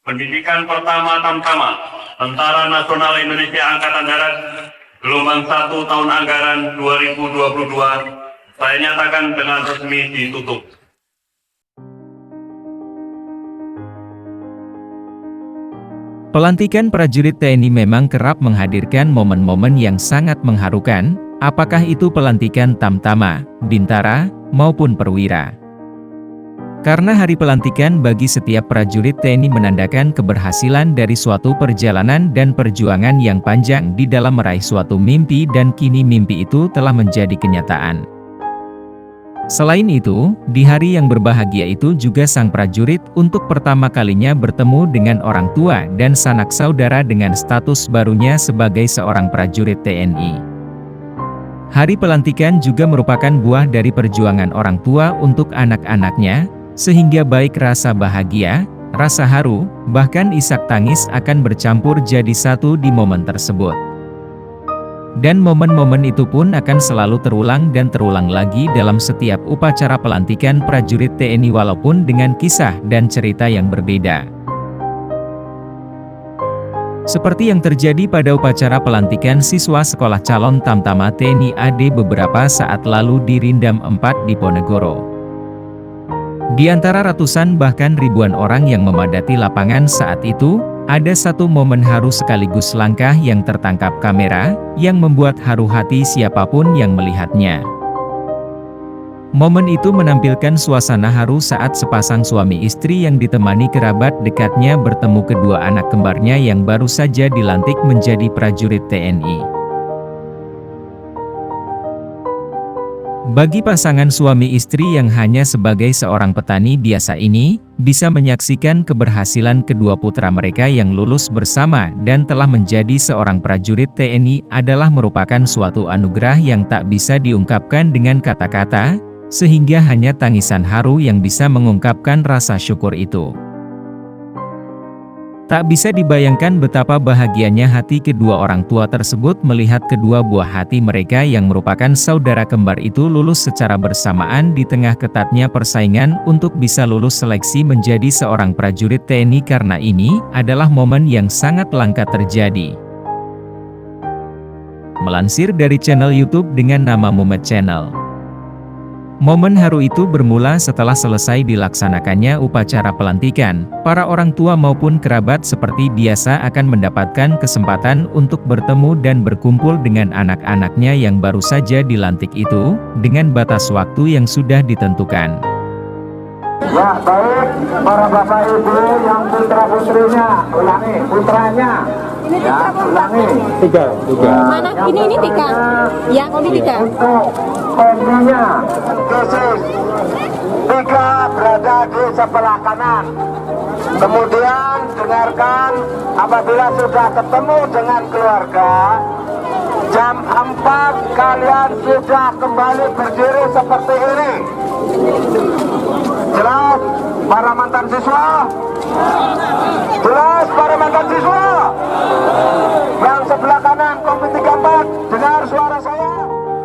Pendidikan pertama Tamtama, Tentara Nasional Indonesia Angkatan Darat, gelombang 1 tahun anggaran 2022, saya nyatakan dengan resmi ditutup. Pelantikan prajurit TNI memang kerap menghadirkan momen-momen yang sangat mengharukan, apakah itu pelantikan Tamtama, Bintara, maupun Perwira. Karena hari pelantikan bagi setiap prajurit TNI menandakan keberhasilan dari suatu perjalanan dan perjuangan yang panjang di dalam meraih suatu mimpi, dan kini mimpi itu telah menjadi kenyataan. Selain itu, di hari yang berbahagia itu juga sang prajurit untuk pertama kalinya bertemu dengan orang tua dan sanak saudara dengan status barunya sebagai seorang prajurit TNI. Hari pelantikan juga merupakan buah dari perjuangan orang tua untuk anak-anaknya, sehingga baik rasa bahagia, rasa haru, bahkan isak tangis akan bercampur jadi satu di momen tersebut. Dan momen-momen itu pun akan selalu terulang dan terulang lagi dalam setiap upacara pelantikan prajurit TNI, walaupun dengan kisah dan cerita yang berbeda. Seperti yang terjadi pada upacara pelantikan siswa sekolah calon Tamtama TNI AD beberapa saat lalu di Rindam 4 Diponegoro. Di antara ratusan bahkan ribuan orang yang memadati lapangan saat itu, ada satu momen haru sekaligus langkah yang tertangkap kamera, yang membuat haru hati siapapun yang melihatnya. Momen itu menampilkan suasana haru saat sepasang suami istri yang ditemani kerabat dekatnya bertemu kedua anak kembarnya yang baru saja dilantik menjadi prajurit TNI. Bagi pasangan suami istri yang hanya sebagai seorang petani biasa ini, bisa menyaksikan keberhasilan kedua putra mereka yang lulus bersama dan telah menjadi seorang prajurit TNI adalah merupakan suatu anugerah yang tak bisa diungkapkan dengan kata-kata, sehingga hanya tangisan haru yang bisa mengungkapkan rasa syukur itu. Tak bisa dibayangkan betapa bahagianya hati kedua orang tua tersebut melihat kedua buah hati mereka yang merupakan saudara kembar itu lulus secara bersamaan di tengah ketatnya persaingan untuk bisa lulus seleksi menjadi seorang prajurit TNI, karena ini adalah momen yang sangat langka terjadi. Melansir dari channel YouTube dengan nama Mumet Channel. Momen haru itu bermula setelah selesai dilaksanakannya upacara pelantikan. Para orang tua maupun kerabat seperti biasa akan mendapatkan kesempatan untuk bertemu dan berkumpul dengan anak-anaknya yang baru saja dilantik itu, dengan batas waktu yang sudah ditentukan. Ya, baik para bapak ibu yang putra-putrinya, ulangi, putranya. Ini Ya, ulangi. tiga. Mana? Ini tiga. Ya, ini tiga. Untuk kombinya, dosis 3 berada di sebelah kanan. Kemudian dengarkan, apabila sudah ketemu dengan keluarga, jam 4 kalian sudah kembali berdiri seperti ini. Jelas para mantan siswa? Jelas para mantan siswa? Yang sebelah kanan kompi 34, dengar suara saya?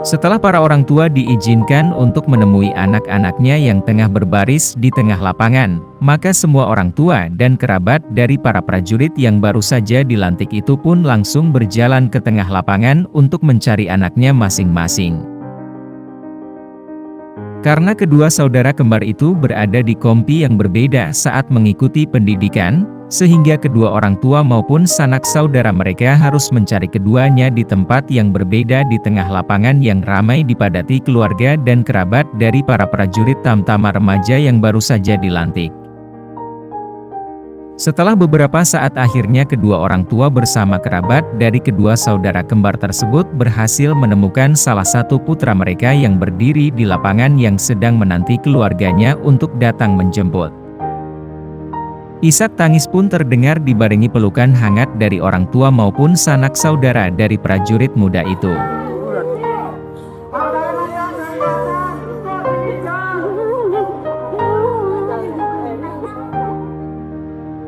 Setelah para orang tua diizinkan untuk menemui anak-anaknya yang tengah berbaris di tengah lapangan, maka semua orang tua dan kerabat dari para prajurit yang baru saja dilantik itu pun langsung berjalan ke tengah lapangan untuk mencari anaknya masing-masing. Karena kedua saudara kembar itu berada di kompi yang berbeda saat mengikuti pendidikan, sehingga kedua orang tua maupun sanak saudara mereka harus mencari keduanya di tempat yang berbeda di tengah lapangan yang ramai dipadati keluarga dan kerabat dari para prajurit Tamtama remaja yang baru saja dilantik. Setelah beberapa saat akhirnya kedua orang tua bersama kerabat dari kedua saudara kembar tersebut berhasil menemukan salah satu putra mereka yang berdiri di lapangan yang sedang menanti keluarganya untuk datang menjemput. Isak tangis pun terdengar dibarengi pelukan hangat dari orang tua maupun sanak saudara dari prajurit muda itu.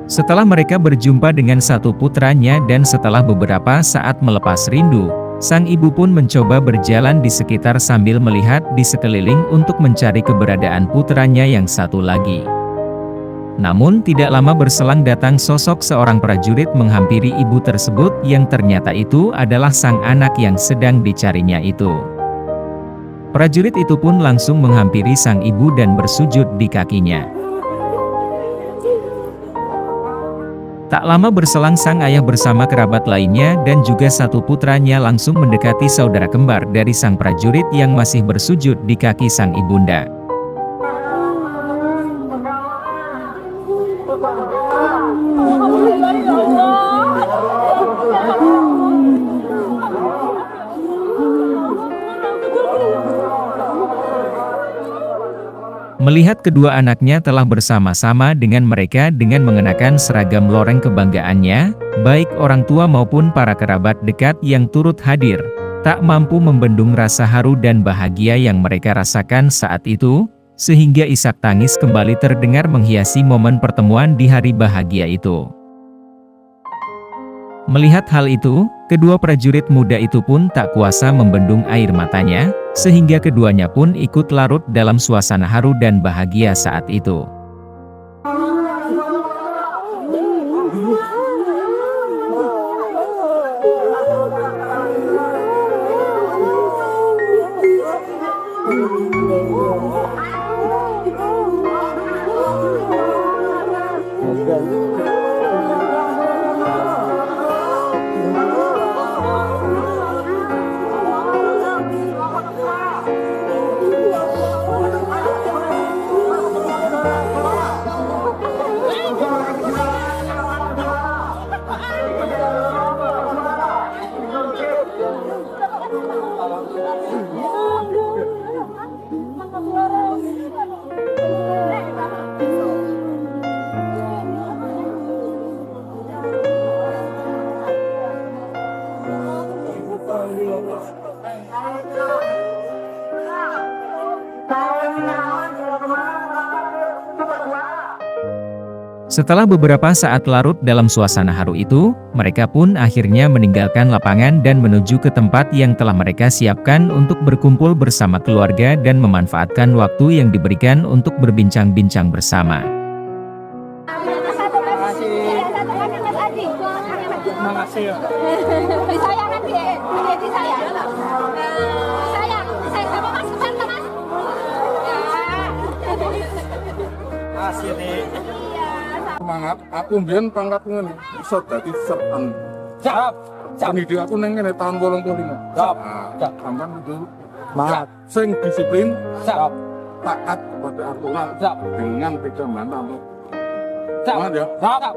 Setelah mereka berjumpa dengan satu putranya dan setelah beberapa saat melepas rindu, sang ibu pun mencoba berjalan di sekitar sambil melihat di sekeliling untuk mencari keberadaan putranya yang satu lagi. Namun tidak lama berselang datang sosok seorang prajurit menghampiri ibu tersebut yang ternyata itu adalah sang anak yang sedang dicarinya itu. Prajurit itu pun langsung menghampiri sang ibu dan bersujud di kakinya. Tak lama berselang sang ayah bersama kerabat lainnya dan juga satu putranya langsung mendekati saudara kembar dari sang prajurit yang masih bersujud di kaki sang ibunda. Melihat kedua anaknya telah bersama-sama dengan mereka dengan mengenakan seragam loreng kebanggaannya, baik orang tua maupun para kerabat dekat yang turut hadir, tak mampu membendung rasa haru dan bahagia yang mereka rasakan saat itu, sehingga isak tangis kembali terdengar menghiasi momen pertemuan di hari bahagia itu. Melihat hal itu, kedua prajurit muda itu pun tak kuasa membendung air matanya, sehingga keduanya pun ikut larut dalam suasana haru dan bahagia saat itu. Setelah beberapa saat larut dalam suasana haru itu, mereka pun akhirnya meninggalkan lapangan dan menuju ke tempat yang telah mereka siapkan untuk berkumpul bersama keluarga dan memanfaatkan waktu yang diberikan untuk berbincang-bincang bersama. Semangat, aku mbiyen pangkat ngene, iso dadi sertan. Siap. Pendidik aku nang ngene tahun 85. Siap. Sampeyan kudu semangat, sing disiplin, siap. Taat kepada aturan, siap. Dengan pedoman Allah. Siap ya. Siap.